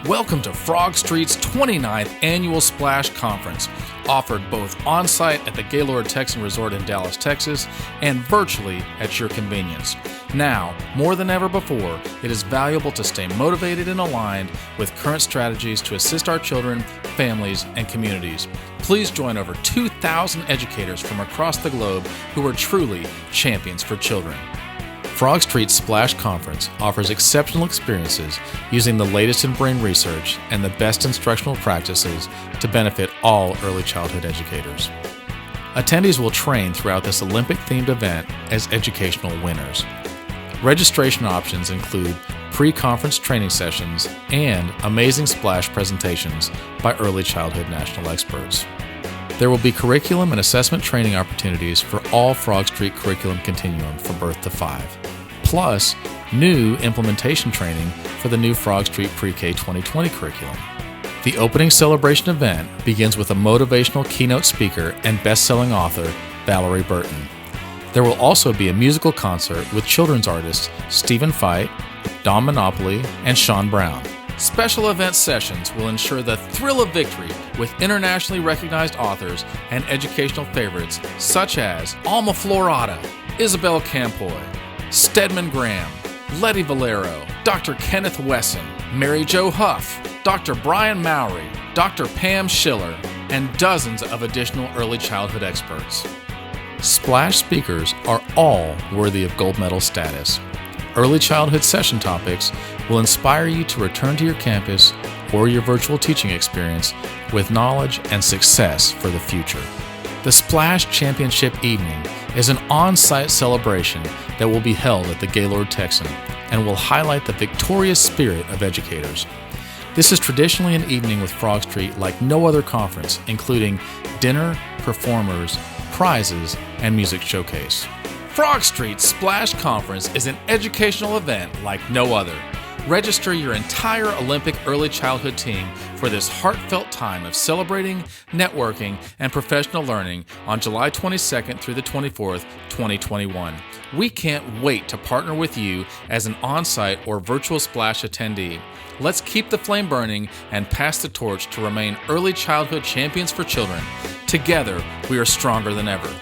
Welcome to Frog Street's 29th Annual Splash Conference, offered both on-site at the Gaylord Texan Resort in Dallas, Texas, and virtually at your convenience. Now, more than ever before, it is valuable to stay motivated and aligned with current strategies to assist our children, families, and communities. Please join over 2,000 educators from across the globe who are truly champions for children. Frog Street Splash Conference offers exceptional experiences using the latest in brain research and the best instructional practices to benefit all early childhood educators. Attendees will train throughout this Olympic-themed event as educational winners. Registration options include pre-conference training sessions and amazing splash presentations by early childhood national experts. There will be curriculum and assessment training opportunities for all Frog Street curriculum continuum from birth to 5, plus new implementation training for the new Frog Street Pre-K 2020 curriculum. The opening celebration event begins with a motivational keynote speaker and best-selling author, Valerie Burton. There will also be a musical concert with children's artists Stephen Fite, Don Monopoly, and Sean Brown. Special event sessions will ensure the thrill of victory with internationally recognized authors and educational favorites such as Alma Florada, Isabel Campoy, Stedman Graham, Letty Valero, Dr. Kenneth Wesson, Mary Jo Huff, Dr. Brian Mowry, Dr. Pam Schiller, and dozens of additional early childhood experts. Splash speakers are all worthy of gold medal status. Early childhood session topics will inspire you to return to your campus or your virtual teaching experience with knowledge and success for the future. The Splash Championship Evening is an on-site celebration that will be held at the Gaylord Texan and will highlight the victorious spirit of educators. This is traditionally an evening with Frog Street like no other conference, including dinner, performers, prizes, and music showcase. Frog Street Splash Conference is an educational event like no other. Register your entire Olympic early childhood team for this heartfelt time of celebrating, networking, and professional learning on July 22nd through the 24th, 2021. We can't wait to partner with you as an on-site or virtual Splash attendee. Let's keep the flame burning and pass the torch to remain early childhood champions for children. Together, we are stronger than ever.